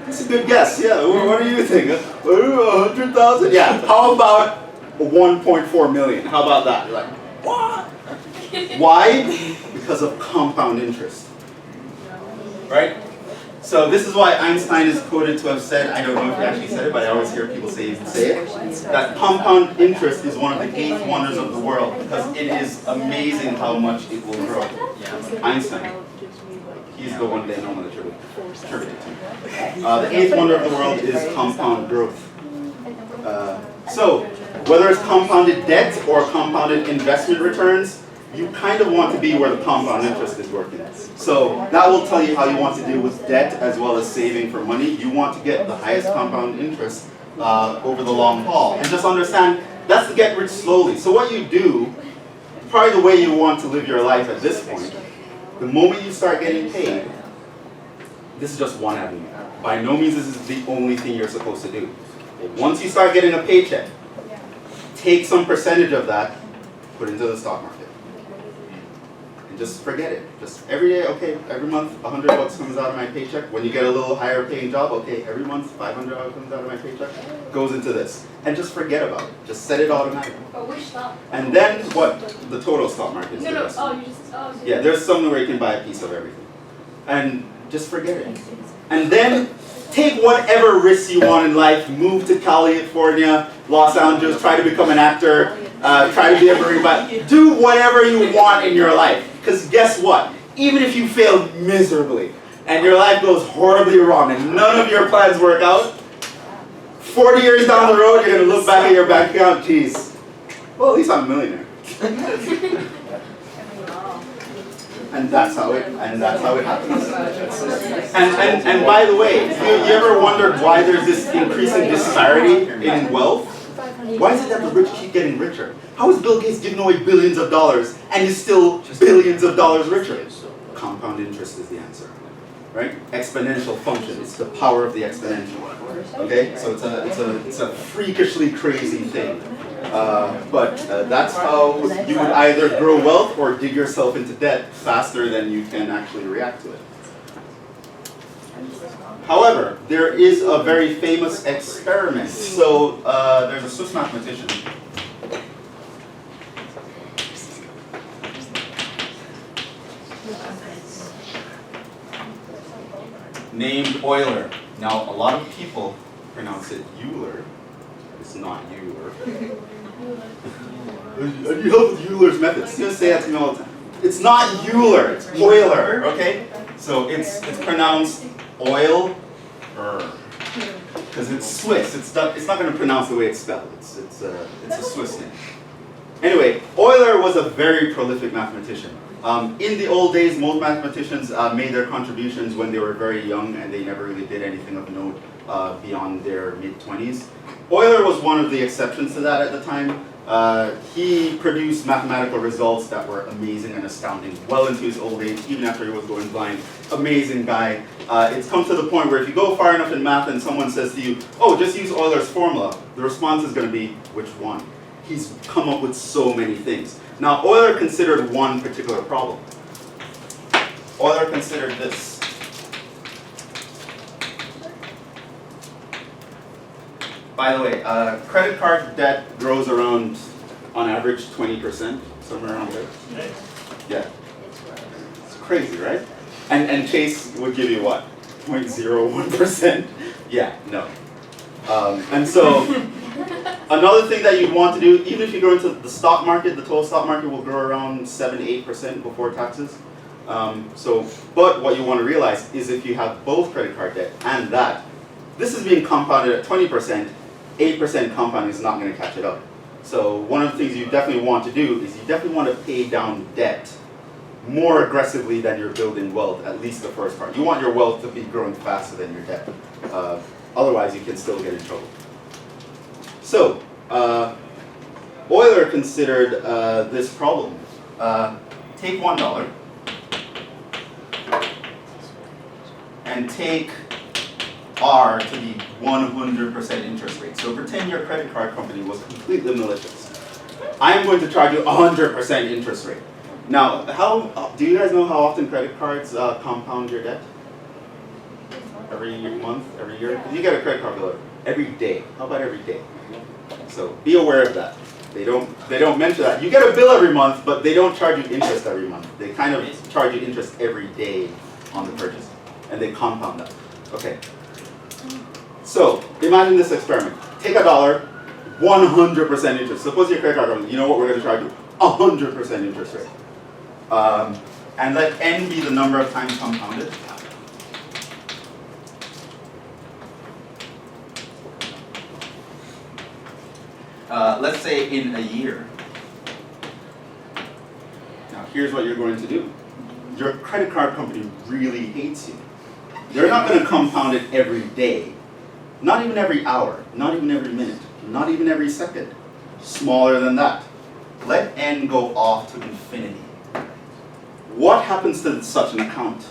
That's a good guess. Yeah. What do you think? 100,000. Yeah. How about 1.4 million? How about that? You're like, what? Why? Because of compound interest. Right? So this is why Einstein is quoted to have said, I don't know if he actually said it, but I always hear people say it, that compound interest is one of the 8 wonders of the world, because it is amazing how much it will grow. Einstein. He's the one they normally attribute it to. The 8th wonder of the world is compound growth. So, whether it's compounded debt or compounded investment returns, you kind of want to be where the compound interest is working. So that will tell you how you want to deal with debt as well as saving for money. You want to get the highest compound interest over the long haul. And just understand, that's to get rich slowly. So what you do, probably the way you want to live your life at this point, the moment you start getting paid, this is just one avenue. By no means this is the only thing you're supposed to do. Once you start getting a paycheck, take some percentage of that, put it into the stock market. And just forget it. Just every day, okay, every month $100 comes out of my paycheck. When you get a little higher paying job, okay, every month $500 comes out of my paycheck, goes into this. And just forget about it. Just set it automatically. But which stock? And then what the total stock market is. No, you just, Yeah, there's somewhere where you can buy a piece of everything. And just forget it. And then take whatever risks you want in life, move to California, Los Angeles, try to become an actor, try to be a marine pilot, do whatever you want in your life. Because guess what? Even if you fail miserably and your life goes horribly wrong and none of your plans work out, 40 years down the road, you're going to look back at your bank account, geez, well, at least I'm a millionaire. And that's how it happens. And by the way, you ever wondered why there's this increasing disparity in wealth? Why is it that the rich keep getting richer? How is Bill Gates giving away billions of dollars and is still billions of dollars richer? Compound interest is the answer, right? Exponential function. It's the power of the exponential. Okay, so it's a freakishly crazy thing. But that's how you would either grow wealth or dig yourself into debt faster than you can actually react to it. However, there is a very famous experiment. So there's a Swiss mathematician named Euler. Now, a lot of people pronounce it Euler. It's not Euler. I need help with Euler's methods. Just say that to me all the time. It's not Euler, it's Euler, okay? So it's pronounced oil, because it's Swiss. It's not going to pronounce the way it's spelled. It's a Swiss name. Anyway, Euler was a very prolific mathematician. In the old days, most mathematicians made their contributions when they were very young, and they never really did anything of note beyond their mid-20s. Euler was one of the exceptions to that at the time. He produced mathematical results that were amazing and astounding well into his old age, even after he was going blind. Amazing guy. It's come to the point where if you go far enough in math and someone says to you, oh, just use Euler's formula, the response is going to be, which one? He's come up with so many things. Now, Euler considered one particular problem. Euler considered this. By the way, credit card debt grows around, on average, 20%, somewhere around there. Yeah. It's crazy, right? And Chase would give you what? 0.01%? Yeah, no. And so, another thing that you'd want to do, even if you go into the stock market, the total stock market will grow around 7-8% before taxes. But what you want to realize is if you have both credit card debt and that, this is being compounded at 20%, 8% compounding is not going to catch it up. So one of the things you definitely want to do is you definitely want to pay down debt more aggressively than you're building wealth, at least the first part. You want your wealth to be growing faster than your debt. Otherwise, you can still get in trouble. So, Euler considered this problem. Take $1 and take R to be 100% interest rate. So pretend your credit card company was completely malicious. I am going to charge you 100% interest rate. Now, do you guys know how often credit cards compound your debt? Every month, every year? You get a credit card bill every day. How about every day? So be aware of that. They don't mention that. You get a bill every month, but they don't charge you interest every month. They kind of charge you interest every day on the purchase, and they compound that. Okay. So imagine this experiment. Take $1, 100% interest. Suppose your credit card company, you know what we're going to charge you? 100% interest rate. And let n be the number of times compounded. Let's say in a year. Now here's what you're going to do. Your credit card company really hates you. They're not going to compound it every day. Not even every hour. Not even every minute. Not even every second. Smaller than that. Let n go off to infinity. What happens to such an account?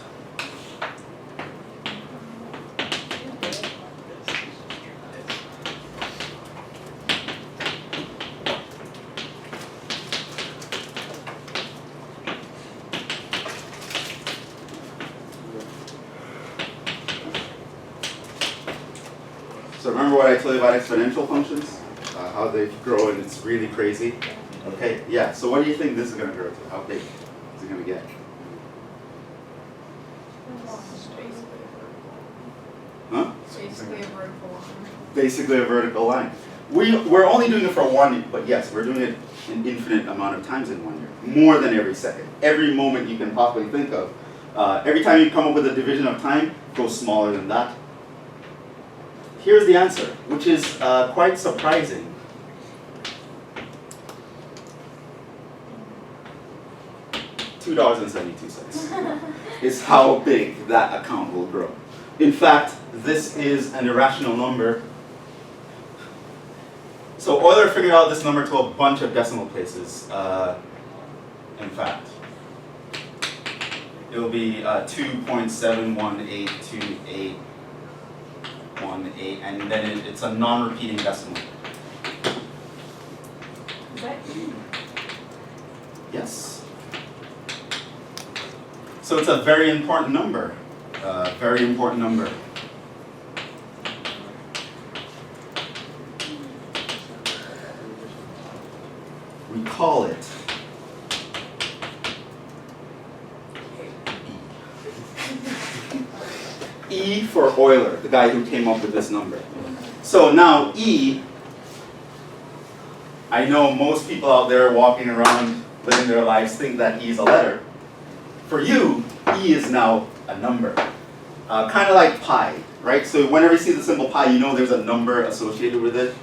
So remember what I told you about exponential functions? How they grow and it's really crazy? Okay, yeah, so what do you think this is going to grow to? How big is it going to get? Huh? Basically a vertical line. Basically a vertical line. We're only doing it for 1 year, but yes, we're doing it an infinite amount of times in 1 year. More than every second. Every moment you can possibly think of. Every time you come up with a division of time, go smaller than that. Here's the answer, which is quite surprising. $2.72 is how big that account will grow. In fact, this is an irrational number. So Euler figured out this number to a bunch of decimal places. In fact, it will be 2.7182818, and then it's a non-repeating decimal. Is that E? Yes. So it's a very important number. Very important number. We call it E for Euler, the guy who came up with this number. So now E, I know most people out there walking around living their lives think that E is a letter. For you, E is now a number. Kind of like pi, right? So whenever you see the symbol pi, you know there's a number associated with it.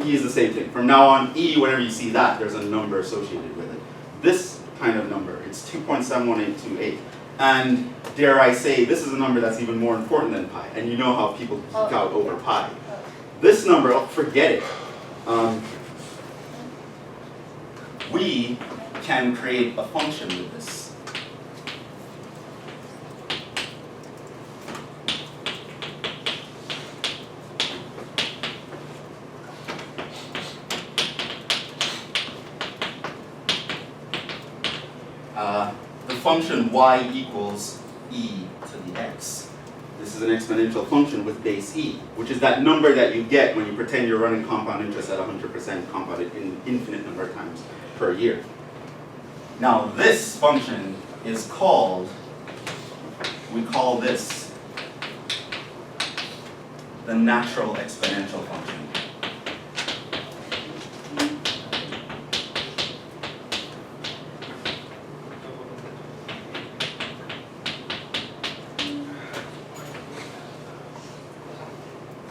E is the same thing. From now on, E, whenever you see that, there's a number associated with it. This kind of number, it's 2.71828. And dare I say, this is a number that's even more important than pi. And you know how people geek out over pi. This number, forget it. we can create a function with this. The function y equals e to the x. This is an exponential function with base e, which is that number that you get when you pretend you're running compound interest at 100% compounded in infinite number of times per year. Now this function is called, we call this the natural exponential function.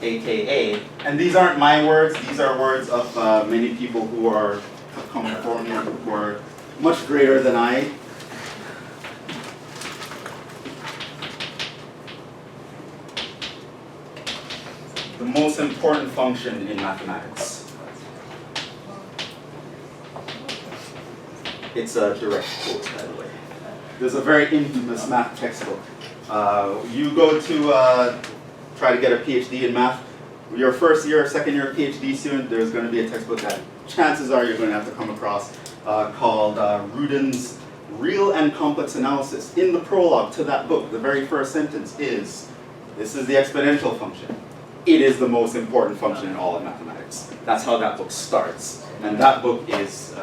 AKA, and these aren't my words, these are words of many people who are coming before me, who are much greater than I. The most important function in mathematics. It's a direct quote, by the way. There's a very infamous math textbook. You go to try to get a PhD in math, your first year or second year PhD student, there's going to be a textbook that chances are you're going to have to come across called Rudin's Real and Complex Analysis. In the prologue to that book, the very first sentence is, this is the exponential function. It is the most important function in all of mathematics. That's how that book starts. And that book is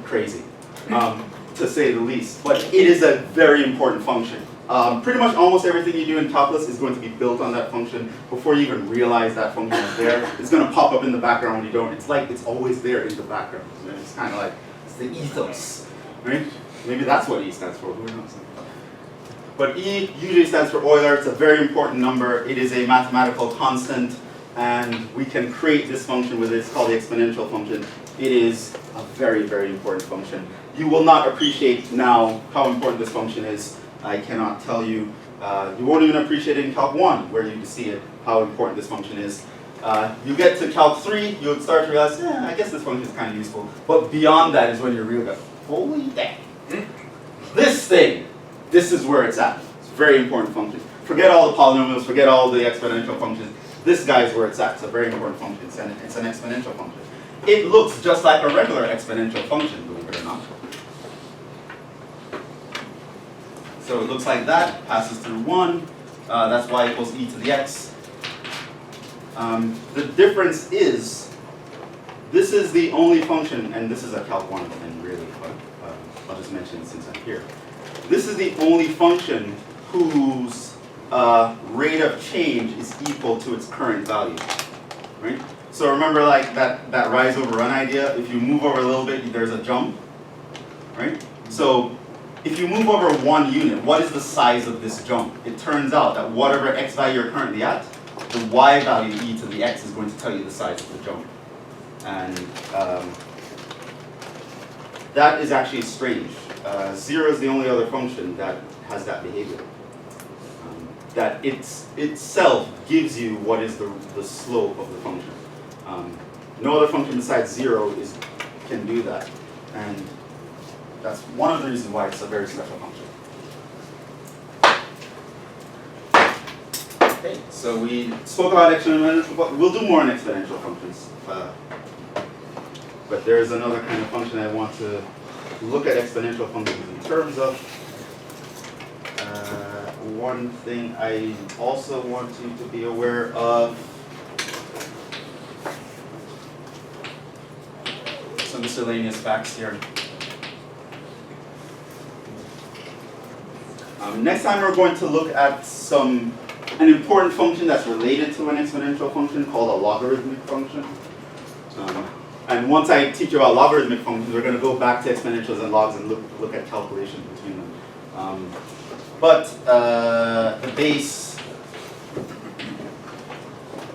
crazy, to say the least. But it is a very important function. Pretty much almost everything you do in calculus is going to be built on that function before you even realize that function is there. It's going to pop up in the background when you don't. It's like it's always there in the background. It's kind of like, it's the ethos, right? Maybe that's what E stands for, who knows? But E usually stands for Euler. It's a very important number. It is a mathematical constant, and we can create this function with it. It's called the exponential function. It is a very, very important function. You will not appreciate now how important this function is. I cannot tell you. You won't even appreciate it in Calc 1, where you can see it, how important this function is. You get to Calc 3, you'll start to realize, I guess this function is kind of useful. But beyond that is when you realize, holy dang, this thing, this is where it's at. It's a very important function. Forget all the polynomials, forget all the exponential functions. This guy is where it's at. It's a very important function. It's an exponential function. It looks just like a regular exponential function, believe it or not. So it looks like that, passes through 1. That's y equals e to the x. The difference is, this is the only function, and this is a Calc 1 thing really, but I'll just mention it since I'm here. This is the only function whose rate of change is equal to its current value, right? So remember like that rise over run idea, if you move over a little bit, there's a jump, right? So if you move over 1 unit, what is the size of this jump? It turns out that whatever x value you're currently at, the y value e to the x is going to tell you the size of the jump. And that is actually strange. 0 is the only other function that has that behavior. That itself gives you what is the slope of the function. No other function besides 0 can do that. And that's one of the reasons why it's a very special function. Okay, so we spoke about exponential, but we'll do more on exponential functions. But there's another kind of function I want to look at exponential functions in terms of. One thing I also want you to be aware of, some miscellaneous facts here. Next time we're going to look at an important function that's related to an exponential function called a logarithmic function. And once I teach you about logarithmic functions, we're going to go back to exponentials and logs and look at calculations between them. But the base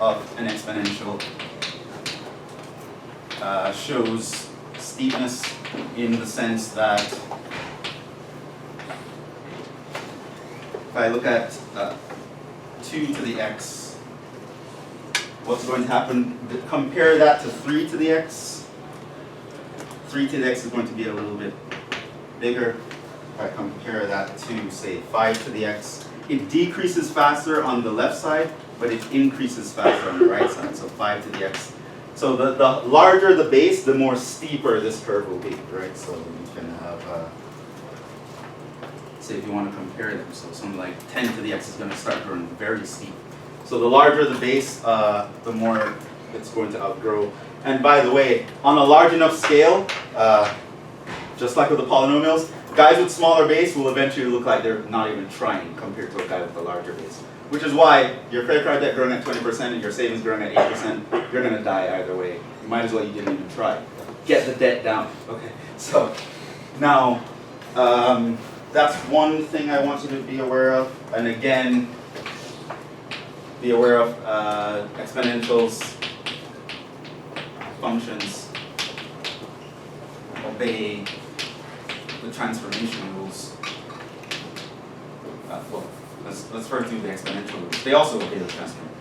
of an exponential shows steepness in the sense that if I look at 2 to the x, what's going to happen? Compare that to 3 to the x. 3 to the x is going to be a little bit bigger. If I compare that to, say, 5 to the x, it decreases faster on the left side, but it increases faster on the right side, so 5 to the x. So the larger the base, the more steeper this curve will be, right? So you can have, say if you want to compare them, so something like 10 to the x is going to start growing very steep. So the larger the base, the more it's going to outgrow. And by the way, on a large enough scale, just like with the polynomials, guys with smaller base will eventually look like they're not even trying compared to a guy with a larger base. Which is why your credit card debt growing at 20% and your savings growing at 8%, you're going to die either way. You might as well you didn't even try. Get the debt down. Okay. So now that's one thing I want you to be aware of. And again, be aware of exponentials, functions, obey the transformation rules. Well, let's first do the exponential rules. They also obey the transformation.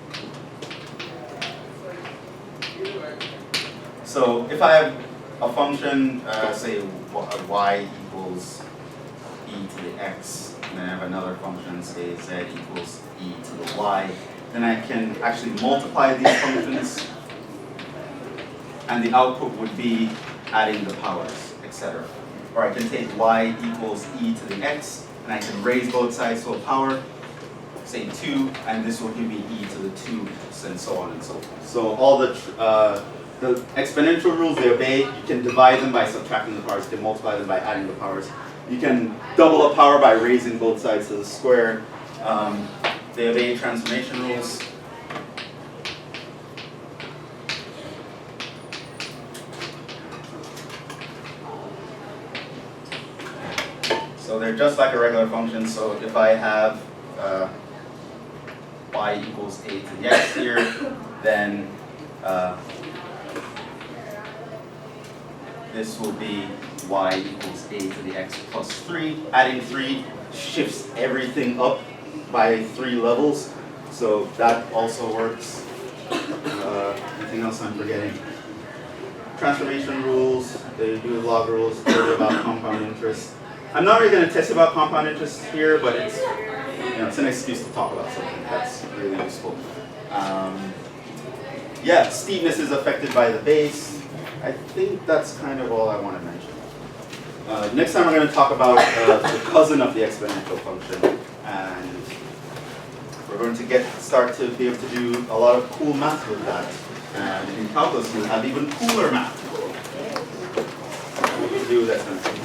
So if I have a function, say y equals e to the x, and then I have another function, say z equals e to the y, then I can actually multiply these functions, and the output would be adding the powers, etc. Or I can take y equals e to the x, and I can raise both sides to a power, say 2, and this will give me e to the 2, and so on and so forth. So all the exponential rules, they obey. You can divide them by subtracting the powers. You can multiply them by adding the powers. You can double a power by raising both sides to the square. They obey transformation rules. So they're just like a regular function. So if I have y equals a to the x here, then this will be y equals a to the x plus 3. Adding 3 shifts everything up by 3 levels. So that also works. Anything else I'm forgetting? Transformation rules, they do log rules, they do about compound interest. I'm not really going to test about compound interest here, but it's, it's an excuse to talk about something that's really useful. Yeah, steepness is affected by the base. I think that's kind of all I want to mention. Next time we're going to talk about the cousin of the exponential function, and we're going to start to be able to do a lot of cool math with that. And in calculus, we'll have even cooler math. What we do with exponential.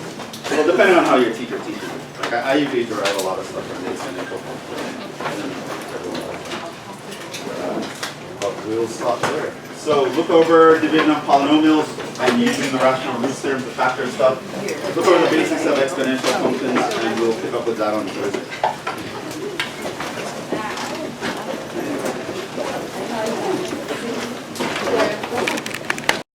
Well, depending on how your teacher teaches it. Like I usually derive a lot of stuff from the exponential function. But we'll stop there. So look over division of polynomials and using the rational root theorem to factor stuff. Look over the basics of exponential functions, and we'll pick up with that on Thursday.